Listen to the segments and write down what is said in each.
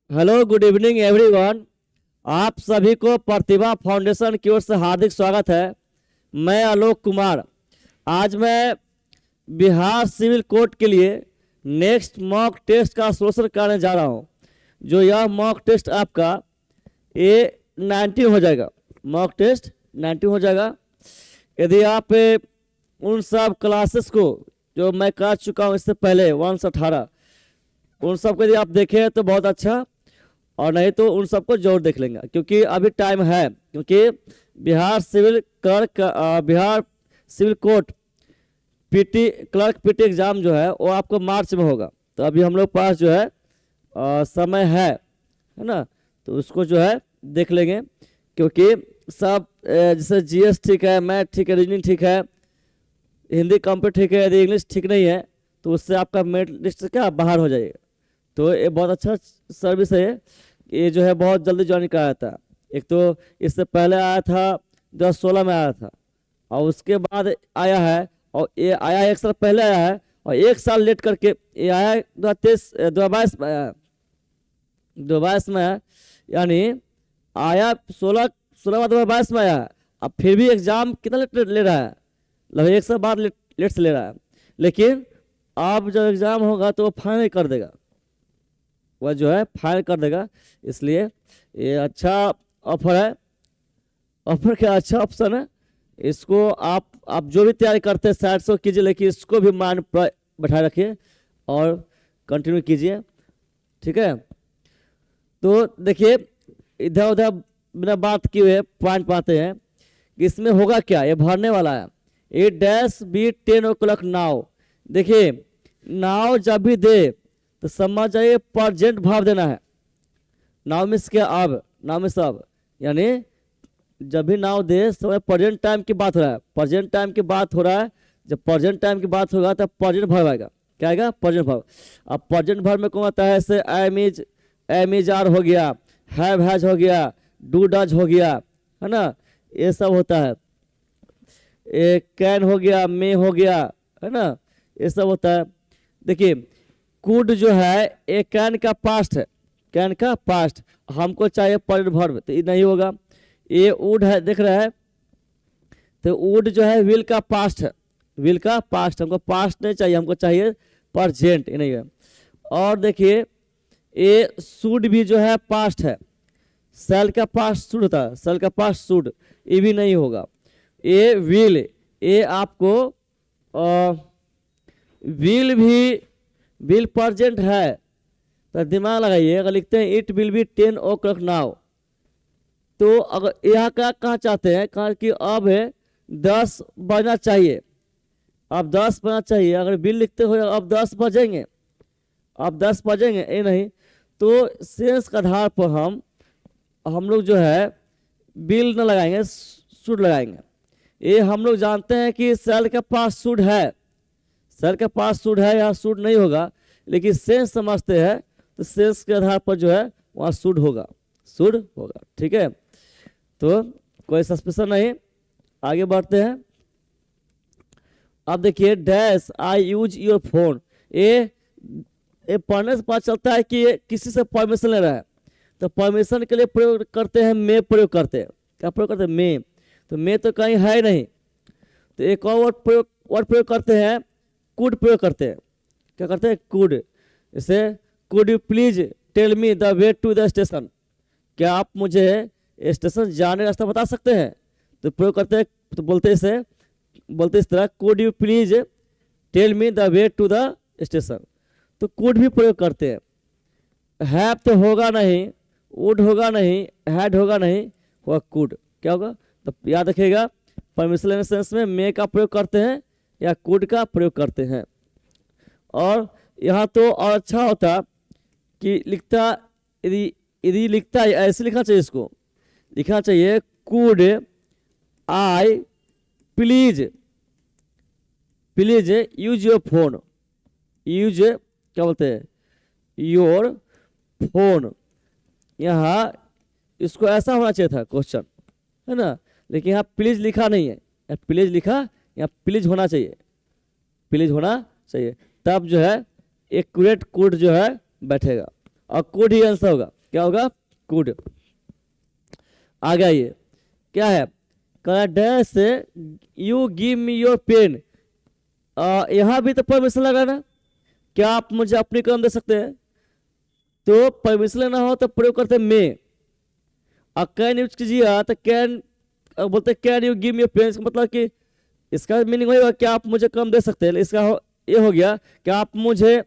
Hello, good evening everyone. आप सभी को प्रतिभा फाउंडेशन की ओर से हार्दिक स्वागत है। मैं आलोक कुमार। आज मैं बिहार सिविल कोर्ट के लिए नेक्स्ट मॉक टेस्ट का सोल्यूशन करने जा रहा हूं। जो यह मॉक टेस्ट आपका ये 90 हो जाएगा। मॉक टेस्ट 90 हो जाएगा यदि आप उन सब क्लासेस को जो मैं कर चुका हूं इससे पहले 1 से 18 उन सब को यदि आप देखें तो बहुत अच्छा, और नहीं तो उन सबको जरूर देख लेंगे क्योंकि अभी टाइम है। क्योंकि Bihar civil clerk Bihar civil court PT exam जो है वो आपको मार्च में होगा। तो अभी हम लोग पास जो है समय है ना, तो उसको जो है देख लेंगे। क्योंकि सब जैसे जीएस ठीक है, मैथ ठीक है, रीजनिंग ठीक है, हिंदी कंप्लीट ठीक है, यदि इंग्लिश ठीक नहीं है तो उससे आपका मेरिट लिस्ट से क्या बाहर हो जाएगा। तो ये बहुत अच्छा सर्विस है। ये जो है बहुत जल्दी ज्वाइन कराया था। एक तो इससे पहले आया था 2016 में आया था, और उसके बाद आया है, और ये आया 1 साल पहले आया है, और 1 साल लेट करके ये आया 2023 2022 में आया, 2022 में आया। यानी आया 16 बाद 2022 में आया है। अब फिर भी एग्जाम कितना लेट ले रहा है, लगभग 1 साल बाद लेट से ले रहा है। लेकिन अब जब एग्जाम होगा तो वो फाइनल कर देगा, वह जो है फाइल कर देगा। इसलिए ये अच्छा ऑफर है, ऑफर क्या अच्छा ऑप्शन है। इसको आप जो भी तैयारी करते हैं साइड से कीजिए, लेकिन इसको भी माइंड पर बैठाए रखिए और कंटिन्यू कीजिए। ठीक है, तो देखिए इधर उधर बिना बात किए हुए पॉइंट पाते हैं कि इसमें होगा क्या। ये भरने वाला है ए डैश बी 10 o'clock नाउ। देखिए नाउ जब भी दे तो समझ जाइए प्रेजेंट भाव देना है। नाउ मिस क्या, अब नाउ मिस अब, यानी जब भी नाउ दे समय प्रेजेंट टाइम की बात हो रहा है, प्रेजेंट टाइम की बात हो रहा है। जब प्रेजेंट टाइम की बात होगा तब प्रेजेंट भाव आएगा। क्या आएगा? प्रेजेंट भाव। अब प्रेजेंट भाव में कौन आता है? जैसे एम इज आर हो गया, हैव हैज हो गया, डू डज हो गया, है ना, ये सब होता है। ए कैन हो गया, मे हो गया, है ना, ये सब होता है। देखिए कुड जो है ये कैन का पास्ट है, कैन का पास्ट। हमको चाहिए प्रेजेंट वर्ब, तो ये नहीं होगा। ये वुड है, देख रहे हैं, तो वुड जो है विल का पास्ट है, विल का पास्ट। हमको पास्ट नहीं चाहिए, हमको चाहिए प्रेजेंट, ये नहीं है। और देखिए ये शुड भी जो है पास्ट है, सेल का पास्ट शुड होता है, सेल का पास्ट शुड, ये भी नहीं होगा। ये विल, ये आपको विल भी विल प्रेजेंट है, तो दिमाग लगाइए। अगर लिखते हैं it will be 10 o'clock now, तो अगर यहाँ का कहाँ चाहते हैं, कहाँ कि अब है 10 बजना चाहिए, अब 10 बजना चाहिए। अगर बिल लिखते हो अब 10 बजेंगे, अब 10 बजेंगे, ये नहीं। तो सेंस के आधार पर हम लोग जो है बिल न लगाएंगे, शुड लगाएंगे। ये हम लोग जानते हैं कि सेल के पास शुड है, सर के पास सूड है या सूड नहीं होगा, लेकिन सेंस समझते हैं तो सेंस के आधार पर जो है वहाँ सूड होगा, सूड होगा। ठीक है, तो कोई सस्पेंशन नहीं। आगे बढ़ते हैं। अब देखिए dash I use your phone, ये पढ़ने से पता चलता है कि ये किसी से परमिशन ले रहा है। तो परमिशन के लिए प्रयोग करते हैं मे, प्रयोग करते हैं। क्या प्रयोग करते हैं? मे। तो मे तो कहीं है नहीं, तो एक और वर्ड प्रयोग करते हैं, कुड प्रयोग करते हैं। क्या करते हैं? कुड। जैसे could you please tell me the way to the station, क्या आप मुझे स्टेशन जाने रास्ता बता सकते हैं? तो प्रयोग करते हैं, तो बोलते इस तरह, could you please tell me the way to the station. तो कुड भी प्रयोग करते हैं। हैव तो होगा नहीं, वुड होगा नहीं, हैड होगा नहीं, होगा कुड। क्या होगा? तो याद रखिएगा, परमिशन सेंस में मे का प्रयोग करते हैं या कुड का प्रयोग करते हैं। और यहाँ तो और अच्छा होता कि लिखता, यदि लिखता है ऐसे लिखना चाहिए, इसको लिखना चाहिए could I please use your phone, use क्या बोलते हैं, योर फोन। यहाँ इसको ऐसा होना चाहिए था क्वेश्चन, है ना, लेकिन यहाँ प्लीज लिखा नहीं है, प्लीज लिखा, यहाँ प्लीज होना चाहिए, प्लीज होना चाहिए। तब जो है एक्यूरेट कोड जो है बैठेगा, और कोड ही आंसर होगा। क्या होगा, कुड। आगे आइए, क्या है, डैश से you give me your pen. यहाँ भी तो परमिशन लगा ना, क्या आप मुझे अपनी कलम दे सकते हैं, तो परमिशन लेना हो तो प्रयोग करते मे। और कैन यूज कीजिए तो कैन बोलते can you give me your pen, मतलब कि इसका मीनिंग होगा क्या आप मुझे कलम दे सकते हैं। इसका ये हो गया कि आप मुझे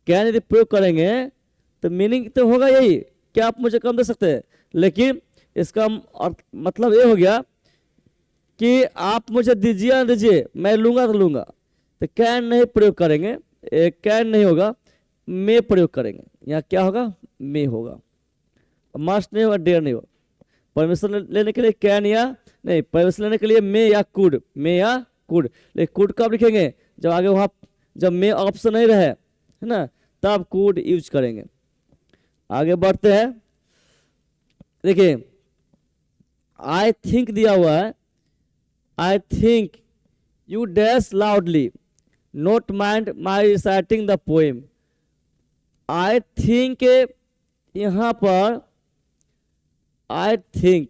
कैन यदि प्रयोग करेंगे तो मीनिंग तो होगा यही कि आप मुझे कलम दे सकते हैं, लेकिन इसका मतलब ये हो गया कि आप मुझे दीजिए ना दीजिए, मैं लूंगा तो लूंगा। तो कैन नहीं प्रयोग करेंगे, कैन नहीं होगा, मे प्रयोग करेंगे। यहाँ क्या होगा, मे होगा। मस्ट नहीं होगा, डेयर नहीं होगा। परमिशन लेने के लिए कैन या नहीं, परमिशन लेने के लिए मे या कुड, मे या कुड। लेकिन कुड कब लिखेंगे, जब आगे वहां जब मे ऑप्शन नहीं रहे, है ना, तब कुड यूज करेंगे। आगे बढ़ते हैं, देखिए आई थिंक दिया हुआ है, I think you dash loudly note mind my reciting the poem. I think, यहां पर आई थिंक,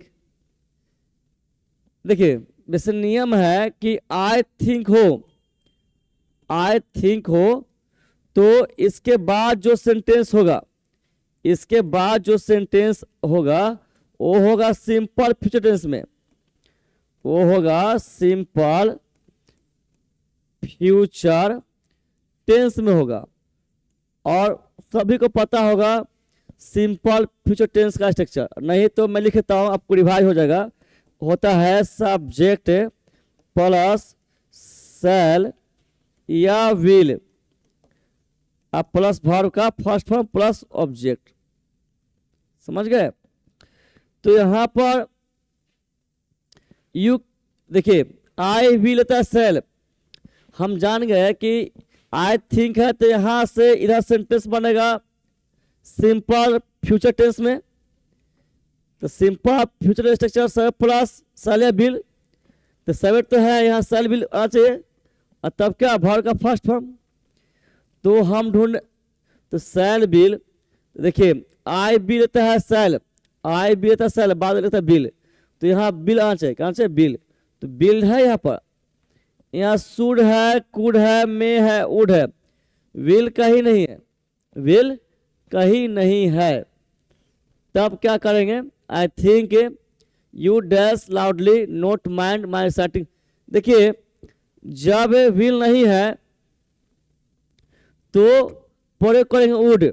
देखिए वैसे नियम है कि आई थिंक हो तो इसके बाद जो सेंटेंस होगा, इसके बाद जो सेंटेंस होगा वो होगा सिंपल फ्यूचर टेंस में, वो होगा सिंपल फ्यूचर टेंस में होगा। और सभी को पता होगा सिंपल फ्यूचर टेंस का स्ट्रक्चर, नहीं तो मैं लिखता हूं आपको रिवाइज हो जाएगा। होता है सब्जेक्ट प्लस शैल या विल, अब प्लस वर्ब का फर्स्ट फॉर्म प्लस ऑब्जेक्ट, समझ गए। तो यहां पर यू देखिए आई विल लेता है शैल, हम जान गए कि आई थिंक है तो यहां से इधर सेंटेंस बनेगा सिंपल फ्यूचर टेंस में। तो सिंपल फ्यूचर स्ट्रक्चर सब प्लस शैल या विल, तो सब्जेक्ट तो है यहाँ शैल विल आना चाहिए, और तब क्या वर्ब का फर्स्ट फॉर्म। तो हम ढूंढ, तो शैल विल, देखिए आई बी लेता है शैल, आई बी लेता है शैल, बाद लेता है बिल, तो यहाँ बिल आना चाहिए, कहाँ से बिल, तो बिल है यहाँ पर। यहाँ शुड है, कुड है, मे है, वुड है, विल कहीं नहीं है, विल कहीं नहीं है। तब क्या करेंगे, I think you dash loudly note mind my setting. देखिए जब विल नहीं है तो प्रयोग करेंगे वुड,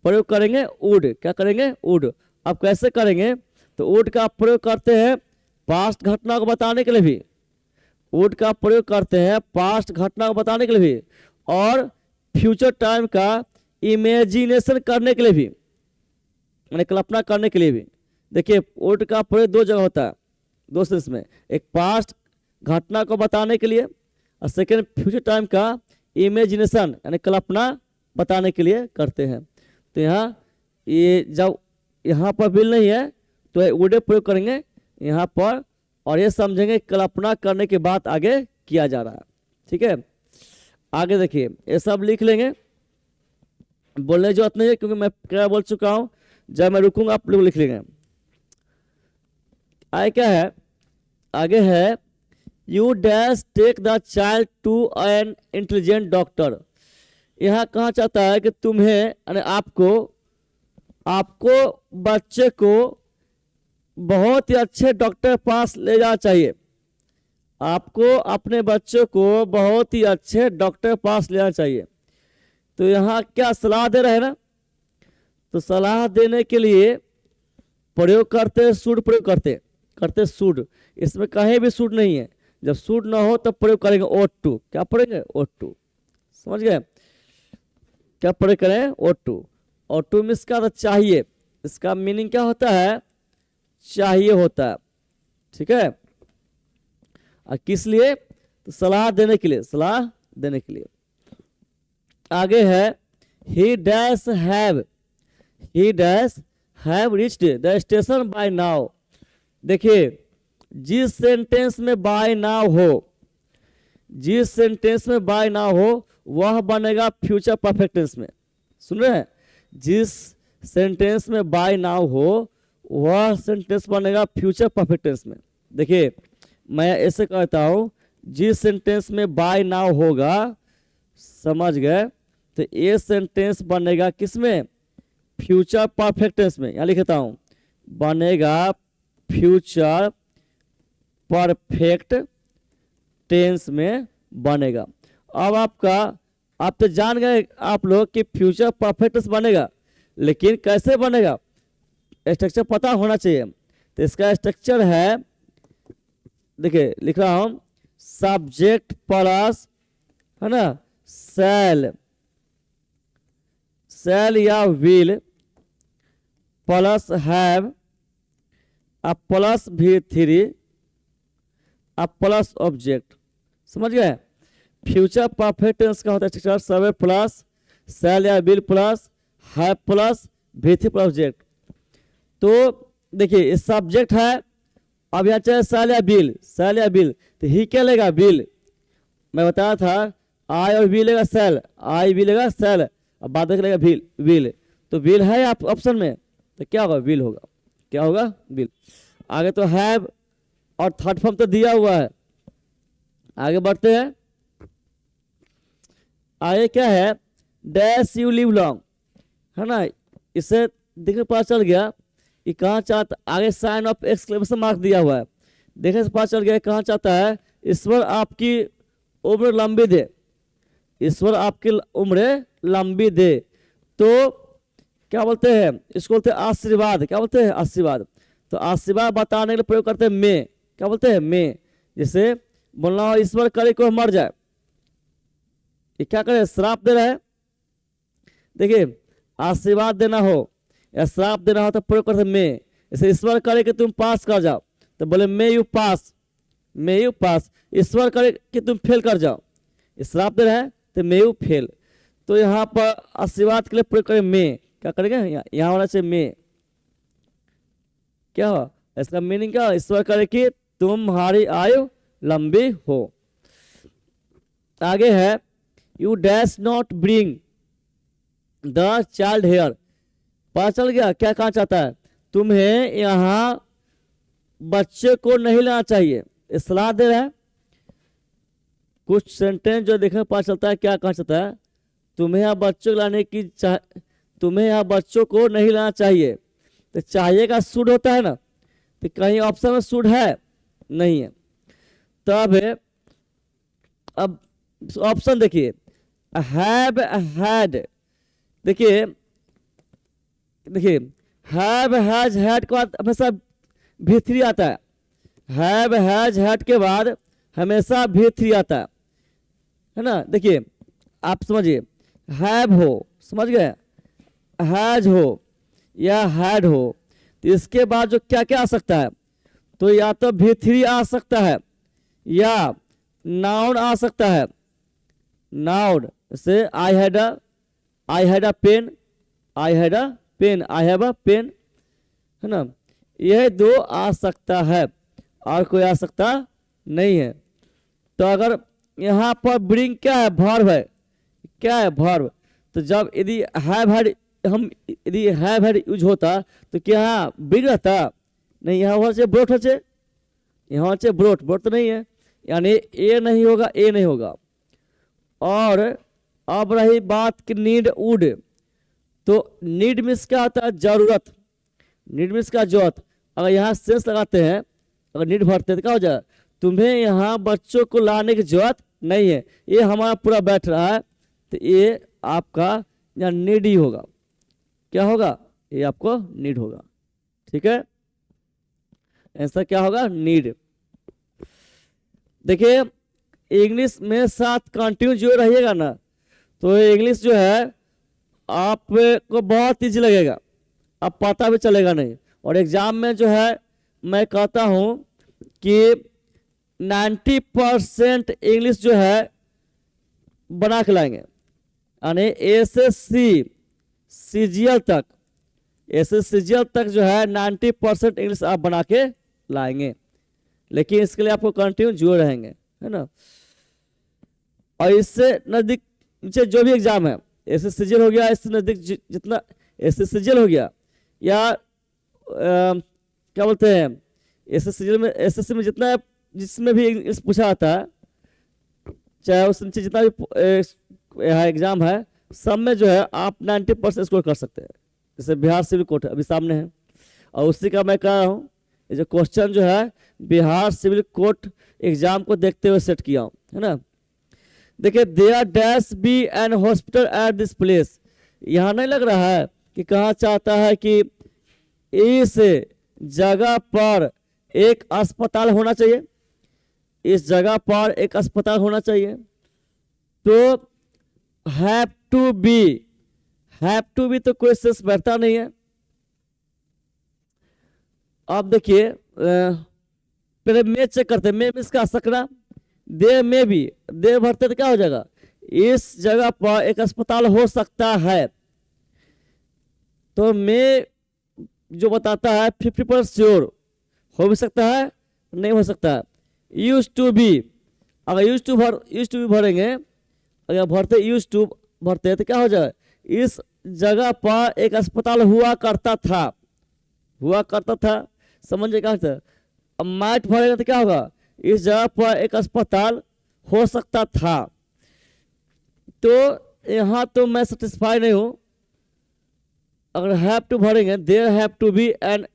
प्रयोग करेंगे वुड, क्या करेंगे वुड। अब कैसे करेंगे, तो वुड का प्रयोग करते हैं पास्ट घटना को बताने के लिए भी, वुड का प्रयोग करते हैं पास्ट घटना को बताने के लिए भी, और फ्यूचर टाइम का इमेजिनेशन करने के लिए भी, यानी कल्पना करने के लिए भी। देखिए वुड का प्रयोग दो जगह होता है, दो सेंस में, एक पास्ट घटना को बताने के लिए, और सेकेंड फ्यूचर टाइम का इमेजिनेशन यानी कल्पना बताने के लिए करते हैं। तो यहाँ ये जब यहाँ पर बिल नहीं है तो वुड प्रयोग करेंगे यहाँ पर, और ये समझेंगे कल्पना करने के बाद आगे किया जा रहा है, ठीक है। आगे देखिए ये सब लिख लेंगे, बोलने की जरूरत नहीं है क्योंकि मैं क्या बोल चुका हूं, जब मैं रुकूंगा आप लोग लिख लेंगे। आगे क्या है, आगे है you dash take the child to an intelligent doctor. यहां कहा चाहता है कि तुम्हें यानी आपको बच्चे को बहुत ही अच्छे डॉक्टर के पास ले जाना चाहिए, आपको अपने बच्चे को बहुत ही अच्छे डॉक्टर के पास ले जाना चाहिए। तो यहाँ क्या सलाह दे रहे हैं ना, तो सलाह देने के लिए प्रयोग करते शुड, प्रयोग करते शुड, इसमें कहीं भी शुड नहीं है। जब शुड ना हो तब प्रयोग करेंगे ought to, क्या पढ़ेंगे ought to, समझ गए, क्या प्रयोग करें ought to। ought to means का चाहिए, इसका मीनिंग क्या होता है, चाहिए होता है, ठीक है। और किस लिए, तो सलाह देने के लिए, सलाह देने के लिए। आगे है he dash have reached the station by now। देखिए जिस सेंटेंस में बाय नाउ हो, जिस सेंटेंस में बाय नाउ हो वह बनेगा फ्यूचर परफेक्ट टेंस में। सुन रहे हैं, जिस सेंटेंस में बाय नाउ हो वह सेंटेंस बनेगा फ्यूचर परफेक्ट टेंस में। देखिए मैं ऐसे कहता हूँ, जिस सेंटेंस में बाय नाउ होगा, समझ गए, तो ये सेंटेंस बनेगा किसमें? फ्यूचर परफेक्ट टेंस में। यहाँ लिखता हूँ, बनेगा फ्यूचर परफेक्ट टेंस में बनेगा। अब आप तो जान गए आप लोग कि फ्यूचर परफेक्ट टेंस बनेगा, लेकिन कैसे बनेगा स्ट्रक्चर पता होना चाहिए। तो इसका स्ट्रक्चर है, देखिए लिख रहा हूं, सब्जेक्ट प्लस, है ना, शैल या विल प्लस हैव अब प्लस V3 अब प्लस ऑब्जेक्ट। समझ गए? फ्यूचर परफेक्ट टेंस का होता है स्ट्रक्चर सब्जेक्ट प्लस शैल या will plus have plus V3 plus object. तो देखिए ये सब्जेक्ट है, अब यहाँ चाहे शैल या विल, तो ही क्या लेगा? विल। मैं बताया था आई और वी लेगा शैल, आई वी लेगा शैल, अब बाद में लेगा विल। तो विल है आप ऑप्शन में, तो क्या होगा? विल होगा। क्या होगा? विल। आगे तो हैव और थर्ड फॉर्म तो दिया हुआ है। आगे बढ़ते हैं, आगे क्या है? डैश यू लिव लॉन्ग, है ना, इससे देखने पता चल गया कि कहाँ चाहता, आगे साइन ऑफ एक्सक्लेमेशन मार्क दिया हुआ है, देखने से पता चल गया कहाँ चाहता है ईश्वर आपकी उम्र लंबी दे, ईश्वर आपकी उम्र लंबी दे। तो क्या बोलते हैं इसको? बोलते हैं आशीर्वाद। क्या बोलते हैं? आशीर्वाद। तो आशीर्वाद बताने के लिए प्रयोग करते हैं मैं। क्या बोलते हैं? मैं। जैसे बोलना हो ईश्वर करे कोई मर जाए, ये क्या करे? श्राप दे रहा है। देखिए आशीर्वाद देना हो या श्राप देना हो तो प्रयोग करते मैं। जैसे ईश्वर करे कि तुम पास कर जाओ, तो बोले मे यू पास, मे यू पास। ईश्वर करे कि तुम फेल कर जाओ, श्राप दे रहा है तो मे यू फेल। तो यहाँ पर आशीर्वाद के लिए प्रयोग करें मैं। क्या करेंगे? यहाँ होना चाहिए मैं। क्या हो इसका मीनिंग? क्या? ईश्वर करे कि तुम्हारी आयु लंबी हो। आगे है you dash not bring the child here. पता चल गया क्या कहा चाहता है? तुम्हें यहाँ बच्चे को नहीं लाना चाहिए, सलाह दे रहा है। कुछ सेंटेंस जो देखने पता चलता है क्या कहा चाहता है, तुम्हें यहाँ बच्चों को लाने की तुम्हें यहाँ बच्चों को नहीं लाना चाहिए। तो चाहिए का शुड होता है ना, तो कहीं ऑप्शन में शुड है? नहीं है। तब अब ऑप्शन देखिए, हैव हैड। देखिए हैव हैज हैड के बाद हमेशा V3 आता है। हैव हैज हैड के बाद हमेशा V3 आता है ना। देखिए आप समझिए, हैव हो, समझ गए, हैज हो या हैड हो, तो इसके बाद जो क्या क्या आ सकता है? तो या तो V3 आ सकता है या नाउन आ सकता है। नाउन से I had a pen, I had a pen, I have a pen, है ना। यह दो आ सकता है और कोई आ सकता नहीं है। तो अगर यहाँ पर ब्रिंग क्या है? वर्ब है। क्या है? वर्ब। तो जब यदि हैव हैड यदि हैव हैड यूज होता तो क्या यहाँ ब्रिंग रहता? नहीं, यहाँ होना चाहिए ब्रोट, होना चाहिए, यहाँ होना चाहिए ब्रोट। ब्रोट तो नहीं है, यानी ए नहीं होगा, ए नहीं होगा। और अब रही बात कि नीड वुड, तो नीड मीन्स क्या होता है? जरूरत। नीड मीन्स क्या? जरूरत। अगर यहाँ सेंस लगाते हैं, अगर नीड भरते हैं तो क्या हो जाए? तुम्हें यहाँ बच्चों को लाने की जरूरत नहीं है, ये हमारा पूरा बैठ रहा है, तो ये आपका यहाँ नीड ही होगा। क्या होगा? ये आपको नीड होगा। ठीक है, आंसर क्या होगा? नीड। देखिए इंग्लिश में साथ कंटिन्यू जो रहिएगा ना, तो इंग्लिश जो है आपको बहुत ईजी लगेगा, अब पता भी चलेगा नहीं। और एग्जाम में जो है मैं कहता हूं कि 90% इंग्लिश जो है बना के लाएंगे, यानी एसएससी सीजीएल तक, एसएससी सीजीएल तक जो है 90% इंग्लिश आप बना के लाएंगे। लेकिन इसके लिए आपको कंटिन्यू जुड़े रहेंगे, है ना। और इससे नजदीक जो भी एग्जाम है, एसएससी सीजीएल हो गया, इससे नजदीक जितना एसएससीजीएल हो गया, या क्या बोलते हैं एसएससीजीएल में, एसएससी में जितना जिसमें भी इस पूछा आता है, चाहे उस नीचे जितना भी एग्जाम है, सब में जो है आप 90% स्कोर कर सकते हैं। जैसे बिहार सिविल कोर्ट अभी सामने है, और उसी का मैं कह रहा हूँ, ये जो क्वेश्चन जो है बिहार सिविल कोर्ट एग्जाम को देखते हुए सेट किया हूँ, है ना। देखिए, there dash be an hospital at this place, यहाँ नहीं लग रहा है कि कहा चाहता है कि इस जगह पर एक अस्पताल होना चाहिए, इस जगह पर एक अस्पताल होना चाहिए। तो हैव टू बी तो कोई सेंस बैठता नहीं है। अब देखिए पहले मैं चेक करते हैं, मैं इसका सकना, दे में भी दे भरते तो क्या हो जाएगा, इस जगह पर एक अस्पताल हो सकता है। तो मैं जो बताता है 50% श्योर, हो भी सकता है नहीं हो सकता है। यूज टू बी, अगर यूज टू भी भरेंगे, अगर भरते यूज टू भरते हैं तो क्या हो जाएगा, इस जगह पर एक अस्पताल हुआ करता था, समझे कहा था। अब माइट भरेगा तो क्या होगा, इस जगह पर एक अस्पताल हो सकता था। तो यहाँ तो मैं सेटिस्फाई नहीं हूँ। अगर हैव टू भरेंगे, there have to be an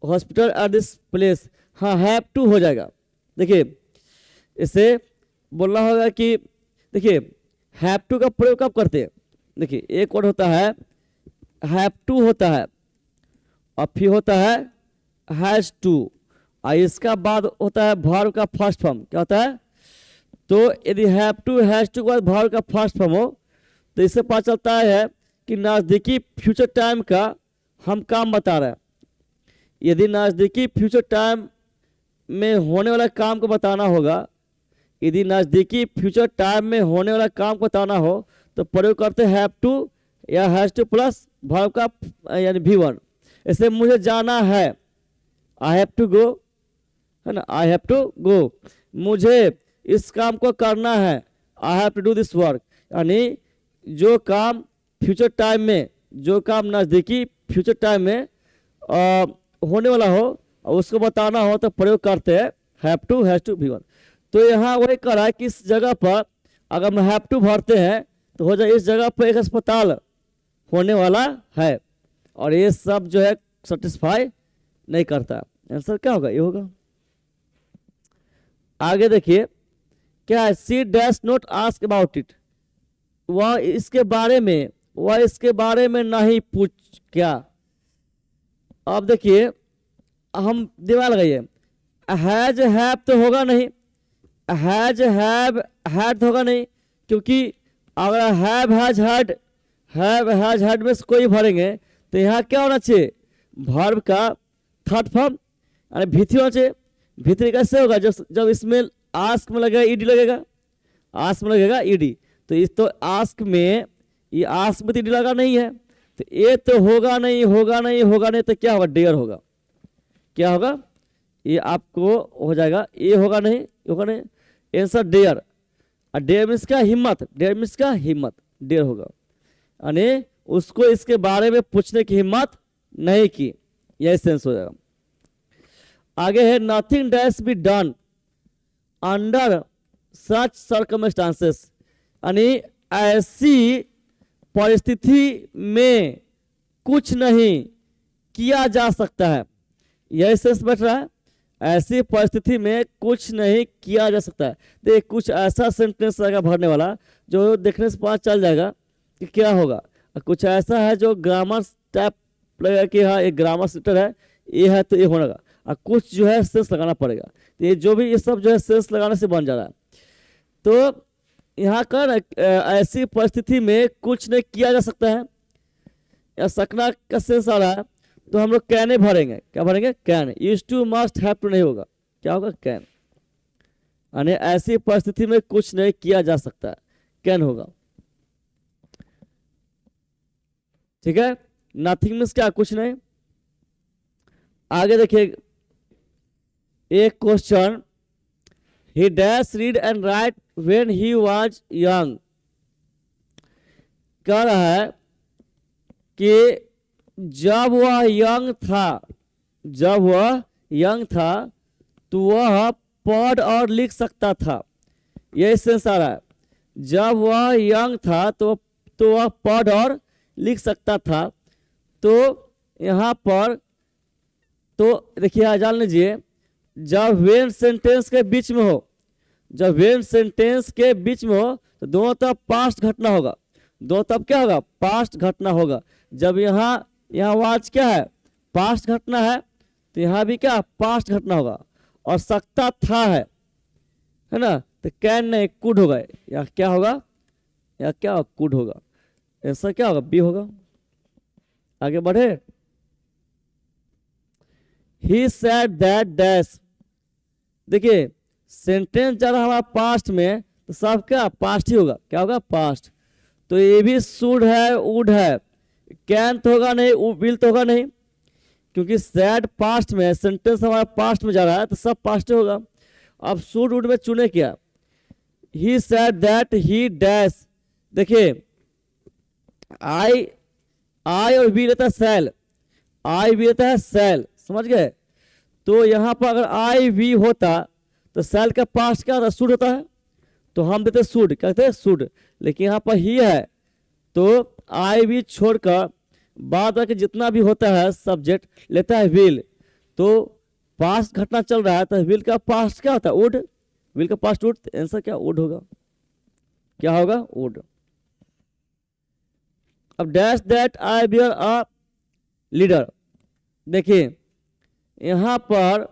hospital at this place, हाँ हैव टू हो जाएगा। देखिए इसे बोलना होगा कि देखिए हैव टू का प्रयोग कब करते हैं, देखिए एक वर्ड होता है हैव टू होता है, और फिर होता है हैज टू, और इसका बाद होता है वर्ब का फर्स्ट फॉर्म। क्या होता है, तो यदि हैव टू हैज टू के बाद वर्ब का फर्स्ट फॉर्म हो, तो इससे पता चलता है कि नज़दीकी फ्यूचर टाइम का हम काम बता रहे हैं। यदि नज़दीकी फ्यूचर टाइम में होने वाला काम को बताना होगा, यदि नज़दीकी फ्यूचर टाइम में होने वाला काम को बताना हो, तो प्रयोग करते हैव टू या हैज टू प्लस वर्ब का यानी V1। ऐसे मुझे जाना है, आई हैव टू गो, है ना, आई हैव टू गो। मुझे इस काम को करना है, I have to do this work. यानी जो काम फ्यूचर टाइम में, जो काम नज़दीकी फ्यूचर टाइम में होने वाला हो और उसको बताना हो, तो प्रयोग करते हैं have to has to V1। तो यहाँ वही कर रहा है कि इस जगह पर अगर हम हैव टू भरते हैं तो हो जाए इस जगह पर एक अस्पताल होने वाला है, और ये सब जो है सेटिस्फाई नहीं करता। आंसर क्या होगा, ये होगा। आगे देखिए क्या है, she dash not ask about it, वह इसके बारे में नहीं पूछ। क्या, अब देखिए हम दिमाग लगाइए, हैज हैव तो होगा नहीं, हैज हैव हैड होगा नहीं, क्योंकि अगर हैव हैज हैड में से कोई भरेंगे तो यहाँ क्या होना चाहिए, वर्ब का थर्ड फॉर्म यानी भीतरी होना चाहिए। भीतरी कैसे होगा, जब इसमें आस्क में लगेगा ईडी लगेगा, आस्क में लगेगा ईडी, तो इस तो आस्क में, ये आस्क में ईडी लगा नहीं है, तो ये तो होगा नहीं, तो क्या होगा, डेयर होगा। क्या होगा, ये आपको हो जाएगा, ये होगा नहीं, आंसर डेयर। और डेयर मीन्स क्या, हिम्मत, डेयर होगा। यानी उसको इसके बारे में पूछने की हिम्मत नहीं की, यही सेंस हो जाएगा। आगे है nothing dash be done under such circumstances, यानी ऐसी परिस्थिति में कुछ नहीं किया जा सकता है, यह सेंस बैठ रहा है। ऐसी परिस्थिति में कुछ नहीं किया जा सकता है। तो कुछ ऐसा सेंटेंस रहेगा भरने वाला जो देखने से पता चल जाएगा कि क्या होगा। कुछ ऐसा है जो ग्रामर टाइप लगेगा कि हाँ एक ग्रामर सेक्टर है, ये है तो ये होगा, और कुछ जो है सेंस लगाना पड़ेगा। तो ये जो भी ये सब जो है सेंस लगाने से बन जा रहा है। तो यहाँ का ऐसी परिस्थिति में कुछ नहीं किया जा सकता है, या सकना का सेंस आ रहा है, तो हम लोग कैन भरेंगे। क्या भरेंगे, can. Use to must have to नहीं होगा, क्या होगा, कैन। यानी ऐसी परिस्थिति में कुछ नहीं किया जा सकता है, कैन होगा। ठीक है, नथिंग मीन्स क्या, कुछ नहीं। आगे देखिए एक question, he dash read and right when he was young, कह रहा है कि जब वह यंग था, जब वह यंग था तो वह पढ़ और लिख सकता था। यही सेंस आ रहा है। जब वह यंग था तो वह पढ़ और लिख सकता था। तो यहाँ पर तो देखिए जान लीजिए, जब वेन सेंटेंस के बीच में हो, जब वेन सेंटेंस के बीच में हो तो दोनों तरफ पास्ट घटना होगा। दोनों तरफ क्या होगा? पास्ट घटना होगा। जब यहाँ वाच क्या है? पास्ट घटना है, तो यहाँ भी क्या? पास्ट घटना होगा। और सकता था है ना, तो कैन नहीं कुड होगा। या क्या होगा? या क्या होगा? कुड होगा। ऐसा क्या होगा? बी होगा। आगे बढ़े। He said that dash. देखिए सेंटेंस जा रहा हमारा पास्ट में, तो सब क्या? पास्ट ही होगा। क्या होगा? पास्ट। तो ये भी शुड है, वुड है। कैन तो होगा नहीं, विल तो होगा नहीं, क्योंकि सैड पास्ट में, सेंटेंस हमारा पास्ट में जा रहा है, तो सब पास्ट होगा। अब शुड वुड में चुने क्या? He said that he dash. देखिए आई और वी रहता है सेल, आई वी रहता है सेल, समझ गए? तो यहाँ पर अगर आई वी होता तो सेल का पास्ट क्या होता? शुड होता है, तो हम देते शुड, क्या कहते हैं? शुड। लेकिन यहाँ पर ही है, तो आई वी छोड़कर बाद में जितना भी होता है सब्जेक्ट लेता है विल। तो पास्ट घटना चल रहा है, तो विल का पास्ट क्या होता है? वुड। विल का पास्ट वुड। आंसर क्या? वुड होगा। क्या होगा? वुड। अब dash that I bear a leader. देखिए यहाँ पर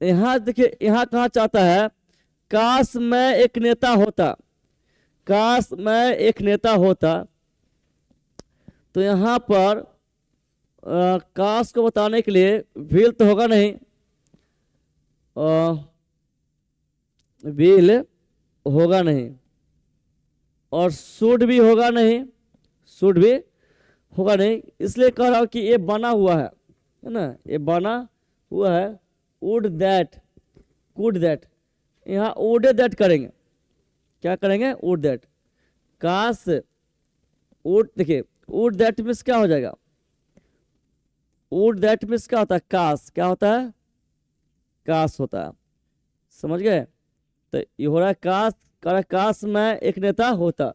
यहाँ देखिए, यहाँ कहा चाहता है काश मैं एक नेता होता, काश मैं एक नेता होता। तो यहाँ पर काश को बताने के लिए विल तो होगा नहीं, विल होगा नहीं, और शुड भी होगा नहीं, शुड भी होगा नहीं। इसलिए कह रहा हूं कि ये बना हुआ है ना, ये बना हुआ है। वुड दैट, कुड दैट, यहाँ वुड दैट करेंगे। क्या करेंगे? Would that. काश वुड, देखिए वुड दैट मीन्स क्या हो जाएगा? वुड दैट मीन्स क्या होता है? काश। क्या होता है? काश होता है। समझ गए? तो ये हो रहा है काश, कह रहा है काश मैं एक नेता होता।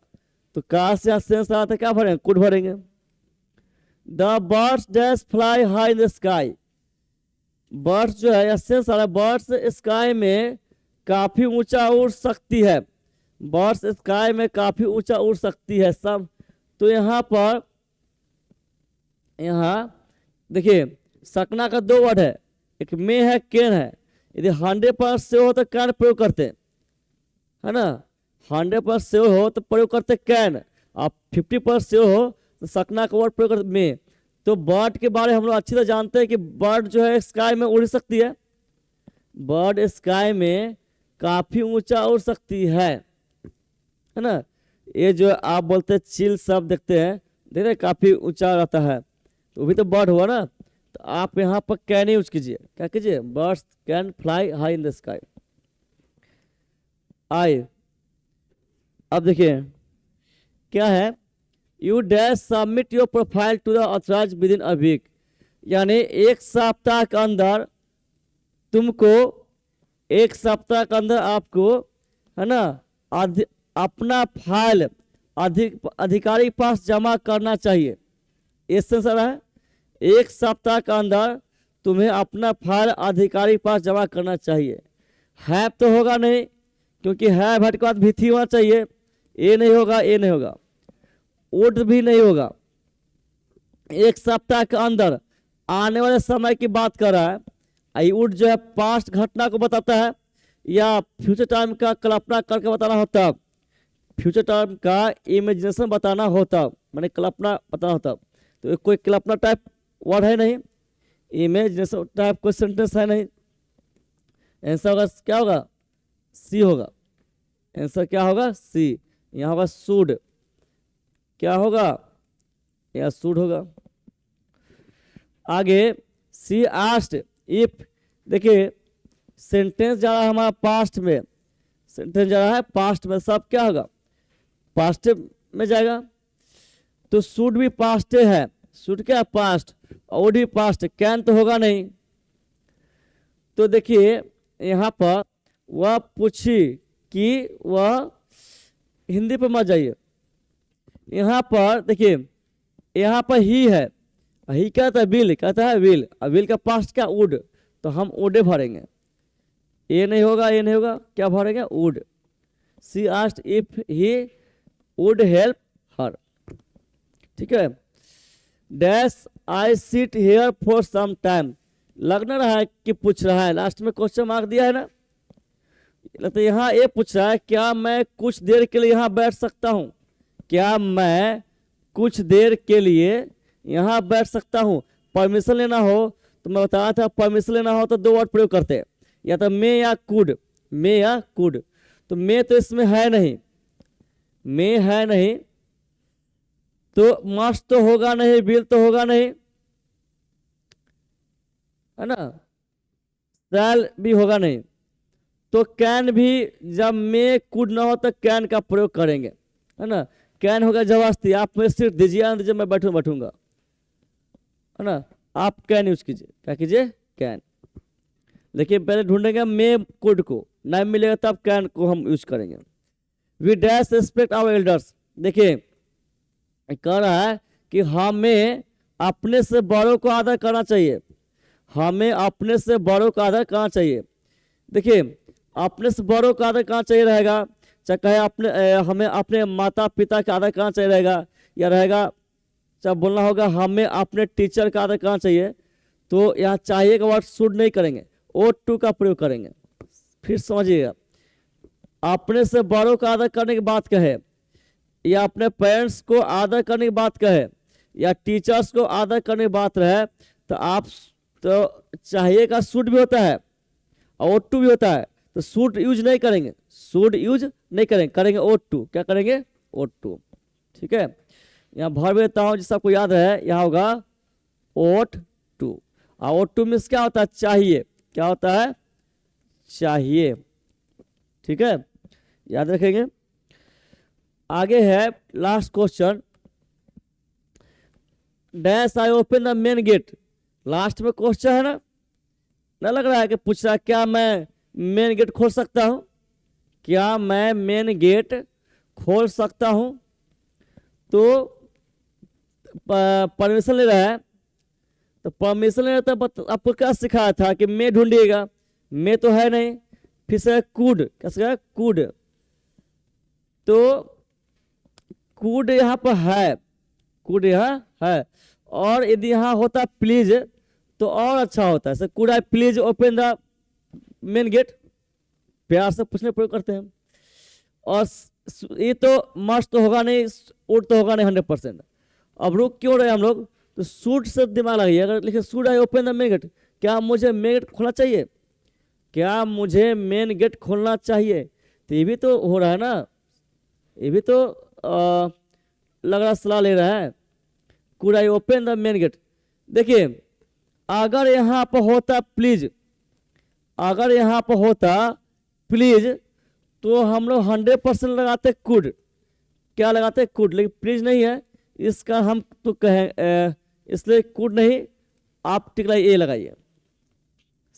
तो काश या सेंस आ था, क्या भरेंगे? कुड भरेंगे। The birds dash fly high in the sky. Birds जो है, सेंस आ रहा है बर्ड्स स्काई में काफी ऊंचा उड़ सकती है। बर्ड्स स्काई में काफी ऊंचा उड़ सकती है सब। तो यहाँ पर, यहाँ देखिए सकना का दो वर्ड है, एक में है, कैन है। यदि 100% से हो तो कैन प्रयोग करते हैं, है ना। 100% से हो तो प्रयोग करते कैन। आप 50% से हो तो सकना का वर्ड प्रयोग करते में। तो बर्ड के बारे में हम लोग अच्छी तरह जानते हैं कि बर्ड जो है स्काई में उड़ सकती है। बर्ड स्काई में काफी ऊंचा उड़ सकती है ना। ये जो आप बोलते हैं चिल सब देखते हैं, देख रहे काफी ऊंचा रहता है, तो वो भी तो बर्ड हुआ ना। तो आप यहाँ पर कैन यूज कीजिए। क्या कीजिए? Birds can fly high in the sky. आई। अब देखिए क्या है? You dash submit your profile to the authorised within a week वीक। यानी एक सप्ताह के अंदर तुमको, एक सप्ताह के अंदर आपको, है ना, अपना फाइल अधिकारी के पास जमा करना चाहिए। इससे सर है, एक सप्ताह के अंदर तुम्हें अपना फाइल अधिकारी के पास जमा करना चाहिए। हैव तो होगा नहीं, क्योंकि हैव हट के बाद भी थी होना चाहिए। ये नहीं होगा, ये नहीं होगा। वुड भी नहीं होगा। एक सप्ताह के अंदर आने वाले समय की बात कर रहा है। आई वुड जो है पास्ट घटना को बताता है, या फ्यूचर टाइम का कल्पना करके बताना होता, फ्यूचर टाइम का इमेजिनेशन बताना होता, मैंने कल्पना बताना होता। तो कोई कल्पना टाइप वर्ड है नहीं, इमेजिनेशन टाइप कोई सेंटेंस है नहीं। आंसर होगा क्या? होगा सी होगा। आंसर क्या होगा? सी। यहाँ होगा शुड। क्या होगा? यहाँ शुड होगा। आगे सी आस्क्ड इफ। देखिए सेंटेंस जा रहा है हमारा पास्ट में, सेंटेंस जा रहा है पास्ट में, सब क्या होगा? पास्ट में जाएगा। तो शुड भी पास्ट है, शुड क्या पास्ट, वुड भी पास्ट, कैन तो होगा नहीं। तो देखिए यहाँ पर वह पूछी कि वह, हिंदी पे मत जाइए, यहाँ पर देखिए यहाँ पर ही है, ही कहता है विल, कहता है विल, और विल का पास्ट क्या वुड, तो हम वुडे भरेंगे, ये नहीं होगा, ये नहीं होगा, क्या भरेंगे would. She asked if he would help her, ठीक है। Dash I sit here for some time, लग ना रहा है कि पूछ रहा है, लास्ट में क्वेश्चन मार्क दिया है ना, तो यहाँ ये पूछ रहा है क्या मैं कुछ देर के लिए यहाँ बैठ सकता हूँ, क्या मैं कुछ देर के लिए यहाँ बैठ सकता हूँ। परमिशन लेना हो तो मैं बताया था, परमिशन लेना हो तो दो वर्ड प्रयोग करते हैं, या तो मे या कुड, मे या कुड, तो मे तो इसमें है नहीं, मे है नहीं, तो मस्ट तो होगा नहीं, विल तो होगा नहीं, है ना, शैल भी होगा नहीं, तो कैन भी, जब मे कुड ना हो तो कैन का प्रयोग करेंगे, है ना। कैन होगा जबरदस्ती, आप मुझे सीट दीजिए, आने दीजिए, मैं बैठूंगा, है ना, आप कैन यूज कीजिए, क्या कीजिए कैन। लेकिन पहले ढूंढेंगे मे कुड को, नहीं मिलेगा तब कैन को हम यूज करेंगे। We dash respect our elders, देखिए कह रहा है कि हमें अपने से बड़ों को आदर करना चाहिए, हमें अपने से बड़ों का आदर करना चाहिए। देखिए अपने से बड़ों का आदर करना चाहिए रहेगा, चाहे कहे हमें अपने माता पिता का आदर करना चाहिए रहेगा, या रहेगा चाहे बोलना होगा हमें अपने टीचर का आदर करना चाहिए, तो यहाँ चाहिए का वर्ड शुड नहीं करेंगे, ought to का प्रयोग करेंगे। फिर समझिएगा, अपने से बड़ों का आदर करने की बात कहे, या अपने पेरेंट्स को आदर करने की बात कहे, या टीचर्स को आदर करने की बात रहे, तो आप तो चाहिए का शुड भी होता है और ought to भी होता है, तो शुड यूज नहीं करेंगे, शुड यूज नहीं करेंगे, करेंगे ought to, क्या करेंगे ought to, ठीक है। यहाँ भर देता हूँ जिससे आपको याद है, यहाँ होगा ought to, और ought to मीन्स क्या होता है, चाहिए, क्या होता है चाहिए, ठीक है, याद रखेंगे। आगे है last question, dash I open the main gate, last में क्वेश्चन है ना लग रहा है कि पूछ रहा है क्या मैं मेन गेट खोल सकता हूं, क्या मैं मेन गेट खोल सकता हूं, तो परमिशन ले रहा है, तो परमिशन ले रहा था, आपको क्या सिखाया था कि मैं ढूंढिएगा, मैं तो है नहीं, फिर से कुड, कैसे कुड, तो कुड यहाँ पर है, कुड यहाँ है, और यदि यहाँ होता प्लीज तो और अच्छा होता है, could I please open the main gate, प्यार से पूछने प्रयोग करते हैं। और ये तो मस्ट तो होगा नहीं, उड तो होगा नहीं 100%। अब रुक क्यों रहे हम लोग, तो शुड से दिमाग लगाइए, अगर लिखे should I open the main gate, क्या मुझे मेन गेट खोलना चाहिए, क्या मुझे मेन गेट खोलना चाहिए, तो ये भी तो हो रहा है ना, ये भी तो लग रहा सलाह ले रहा है, could I open the main gate. देखिए अगर यहाँ पर होता प्लीज, अगर यहाँ पर होता प्लीज, तो हम लोग 100% लगाते कुड, क्या लगाते कुड, लेकिन प्लीज नहीं है, इसका हम तो कहें इसलिए कुड नहीं, आप टिक ए लगाइए,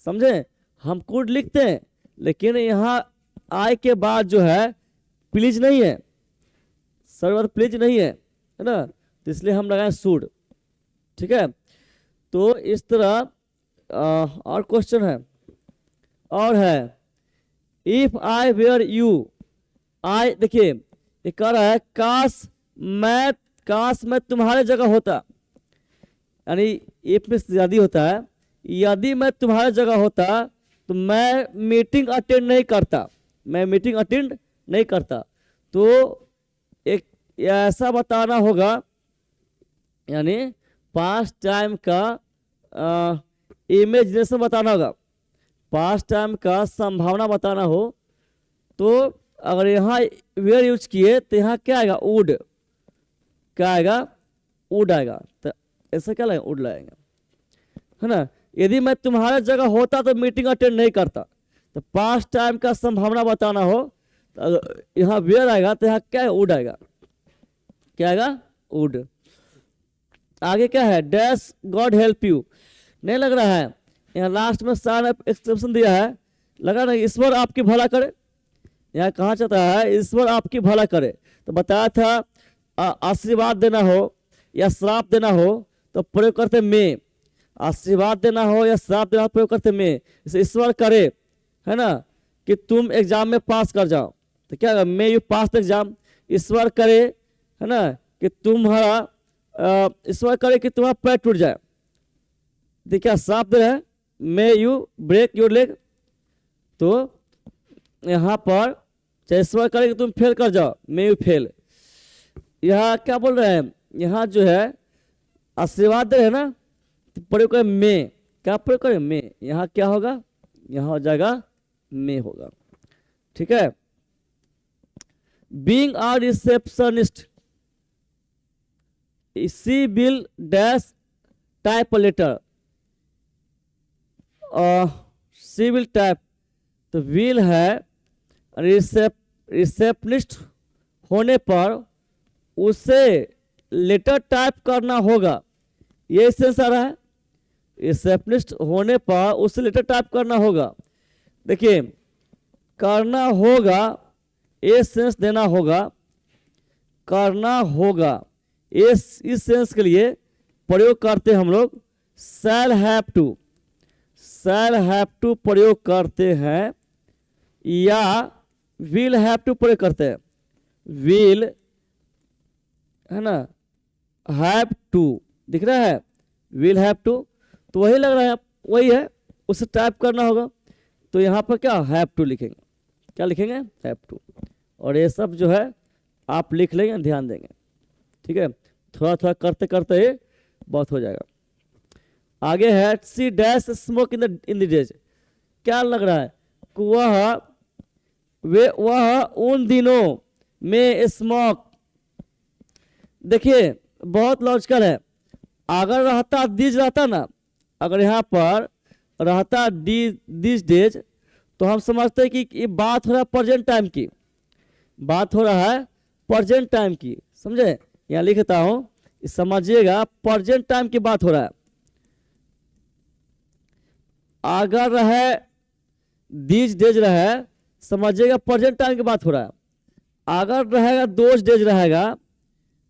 समझे, हम कुड लिखते हैं, लेकिन यहाँ आई के बाद जो है प्लीज नहीं है, सर बात प्लीज नहीं है, है ना, तो इसलिए हम लगाए शुड, ठीक है। तो इस तरह और क्वेश्चन है, और है इफ आई वेयर यू, आई देखिए ये कह रहा है काश मैं तुम्हारे जगह होता, यानी इफ में यदि होता है, यदि मैं तुम्हारे जगह होता तो मैं मीटिंग अटेंड नहीं करता, मैं मीटिंग अटेंड नहीं करता, तो एक ऐसा बताना होगा, यानी पास्ट टाइम का इमेजिनेशन बताना होगा, पास्ट टाइम का संभावना बताना हो, तो अगर यहाँ वेयर यूज किए तो यहाँ क्या आएगा वुड, क्या आएगा वुड आएगा, तो ऐसा क्या लगेगा वुड लगेगा, है ना। यदि मैं तुम्हारे जगह होता तो मीटिंग अटेंड नहीं करता, तो पास्ट टाइम का संभावना बताना हो तो यहाँ वेयर आएगा, तो यहाँ क्या वुड आएगा, क्या आएगा वुड। आगे क्या है, डैश गॉड हेल्प यू, नहीं लग रहा है, यहाँ लास्ट में साइन एक्सप्रेशन दिया है, लगा ना ईश्वर आपकी भला करे, यहाँ कहाँ चाहता है ईश्वर आपकी भला करे। तो बताया था आशीर्वाद देना हो या श्राप देना हो तो प्रयोग करते में, आशीर्वाद देना हो या श्राप देना हो प्रयोग करते में, इसे ईश्वर करे, है ना, कि तुम एग्जाम में पास कर जाओ, तो क्या may you pass the exam, ईश्वर करे, है ना, कि तुम्हारा ईश्वर करे कि तुम्हारा पैर टूट जाए, देखिए क्या श्राप दे रहा है, may you break your leg. तो यहाँ पर चाहे ईश्वर करे कि तुम फेल कर जाओ, मे यू फेल। यहाँ क्या बोल रहे हैं, यहाँ जो है आशीर्वाद दे रहे हैं ना, तो प्रयोग करें में, क्या प्रयोग करें में, यहाँ क्या होगा, यहाँ हो जाएगा में होगा, ठीक है। Being a receptionist she will dash type letter, she will type, तो विल है रिसेप्शनिस्ट होने पर उसे लेटर टाइप करना होगा, ये सेंस आ रहा है, रिसेप्शनिस्ट होने पर उसे लेटर टाइप करना होगा। देखिए करना होगा, ये सेंस देना होगा, करना होगा, इस सेंस के लिए प्रयोग करते हैं हम लोग shall have to, shall have to प्रयोग करते हैं या विल हैव टू प्रयोग करते हैं, विल, है ना, हैव टू दिख रहा है, विल हैव टू, तो वही लग रहा है, वही है, उसे टाइप करना होगा, तो यहाँ पर क्या हैव टू लिखेंगे, क्या लिखेंगे हैव टू, और ये सब जो है आप लिख लेंगे, ध्यान देंगे, ठीक है, थोड़ा थोड़ा करते करते ये बहुत हो जाएगा। आगे है she dash smoke in the days, क्या लग रहा है, वह उन दिनों में स्मोक, देखिए बहुत लॉजिकल है, अगर रहता दिस रहता ना, अगर यहाँ पर रहता दिस डेज तो हम समझते हैं कि ये बात हो रहा है प्रेजेंट टाइम की, बात हो रहा है प्रेजेंट टाइम की, समझे, यहाँ लिखता हूं, समझिएगा प्रेजेंट टाइम की बात हो रहा है। अगर रहे दिस डेज रहे, समझिएगा प्रेजेंट टाइम की बात हो रहा है, अगर रहेगा दोज डेज रहेगा,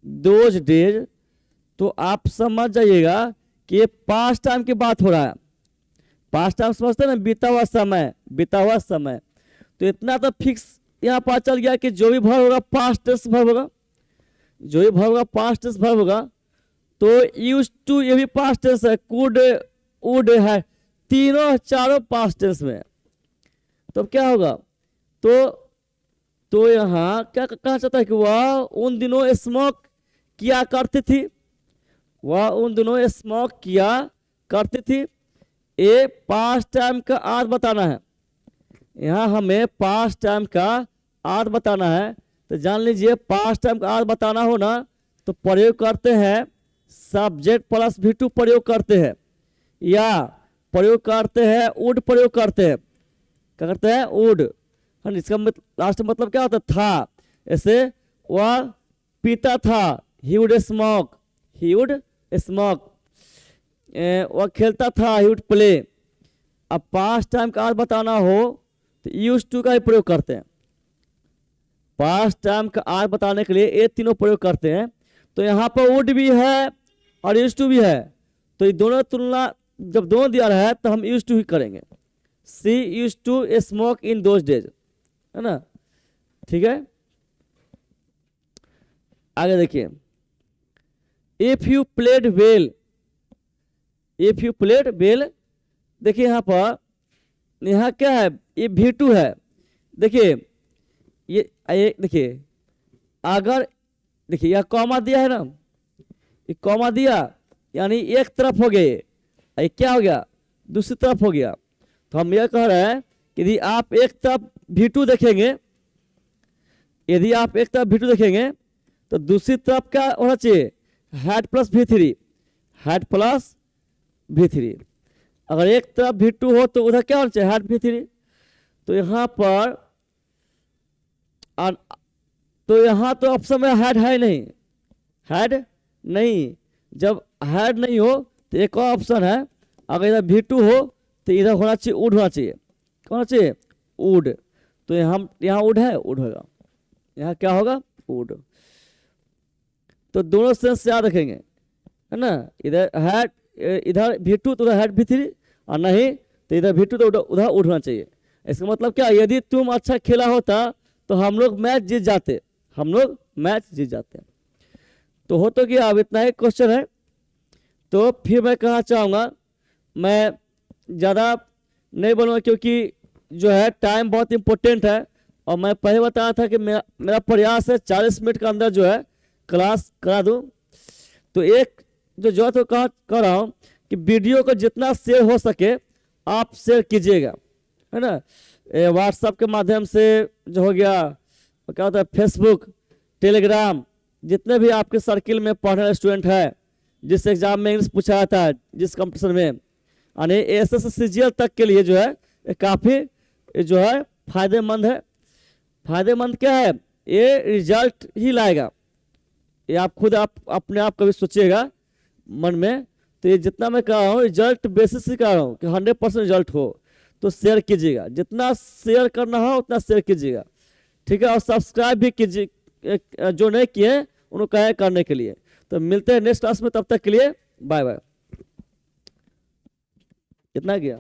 दोज डेज, तो आप समझ जाइएगा कि ये पास्ट टाइम की बात हो रहा है, पास्ट टाइम समझते हैं ना, बीता हुआ समय, बीता हुआ समय, तो इतना तो फिक्स यहाँ पता चल गया कि जो भी वर्ब होगा पास्ट टेंस वर्ब होगा, जो भी वर्ब होगा पास्ट टेंस वर्ब होगा, तो यूज्ड टू ये भी पास्ट टेंस है, कुड वुड है, तीनों चारों पास्ट टेंस में, तो क्या होगा, तो यहाँ क्या कहा चाहता है कि वह उन दिनों स्मोक किया करती थी, वह उन दिनों स्मोक किया करती थी, ये पास्ट टाइम का अर्थ बताना है, यहाँ हमें पास्ट टाइम का अर्थ बताना है, तो जान लीजिए पास्ट टाइम का अर्थ बताना हो ना, तो प्रयोग करते हैं सब्जेक्ट प्लस V2 प्रयोग करते हैं, या प्रयोग करते हैं वुड प्रयोग करते हैं, क्या करते हैं वुड, इसका लास्ट मतलब क्या होता था, ऐसे वह पीता था, he would smoke, he would smoke, वह खेलता था, ही वुड प्ले। अब पास्ट टाइम का अर्थ बताना हो तो यूज्ड टू का ही प्रयोग करते हैं, पास्ट टाइम का अर्थ बताने के लिए ये तीनों प्रयोग करते हैं, तो यहाँ पर वुड भी है और यूज्ड टू भी है, तो ये दोनों तुलना जब दोनों दिया रहा है तो हम यूज्ड टू ही करेंगे, see used to smoke in those days, है ना, ठीक है। आगे देखिए, if you played well, if you played well, देखिए यहाँ पर, यहाँ क्या है, ये V2 है, देखिए ये देखिए, अगर देखिए यह कॉमा दिया है ना, ये कॉमा दिया यानी एक तरफ हो गए, ये क्या हो गया, दूसरी तरफ हो गया, तो हम यह कह रहे हैं कि यदि आप एक तरफ V2 देखेंगे, यदि आप एक तरफ V2 देखेंगे तो दूसरी तरफ क्या होना चाहिए, had plus V3, had plus V3, अगर एक तरफ V2 हो तो उधर क्या होना चाहिए, हैड V3, तो यहाँ पर तो यहाँ तो ऑप्शन में हैड है नहीं, हैड नहीं, जब हैड नहीं हो तो एक और ऑप्शन है, अगर इधर V2 हो तो इधर होना चाहिए वुड होना चाहिए, क्या होना चाहिए वुड। तो यहाँ वुड है, वुड होगा, यहाँ क्या होगा वुड। तो दोनों सेंस याद रखेंगे, है ना, इधर हैड, इधर V2 तो उधर हैड V3, और नहीं तो इधर V2 तो उधर वुड होना चाहिए। इसका मतलब क्या, यदि तुम अच्छा खेला होता तो हम लोग मैच जीत जाते, हम लोग मैच जीत जाते। तो हो तो क्या, अब इतना ही क्वेश्चन है। तो फिर मैं कहना चाहूँगा, मैं ज़्यादा नहीं बोलूँगा क्योंकि जो है टाइम बहुत इम्पोर्टेंट है, और मैं पहले बताया था कि मेरा प्रयास है 40 मिनट के अंदर जो है क्लास करा दूँ। तो एक जो तो कह रहा हूँ कि वीडियो को जितना शेयर हो सके आप शेयर कीजिएगा, है ना, व्हाट्सएप के माध्यम से जो हो गया, क्या होता है फेसबुक, टेलीग्राम, जितने भी आपके सर्किल में पढ़ने वाले स्टूडेंट है, जिस एग्जाम में इंग्लिश पूछा जाता है, जिस कंपटीशन में, यानी SSCGL तक के लिए जो है काफ़ी जो है फायदेमंद है। फायदेमंद क्या है, ये रिजल्ट ही लाएगा, ये आप खुद अपने आप कभी सोचिएगा मन में। तो ये जितना मैं कह रहा हूँ रिजल्ट बेसिस से कह रहा हूँ कि 100% रिजल्ट हो, तो शेयर कीजिएगा, जितना शेयर करना हो उतना शेयर कीजिएगा, ठीक है। और सब्सक्राइब भी कीजिए, जो नहीं किए उनको कहे करने के लिए। तो मिलते हैं नेक्स्ट क्लास में, तब तक के लिए बाय बाय। कितना किया।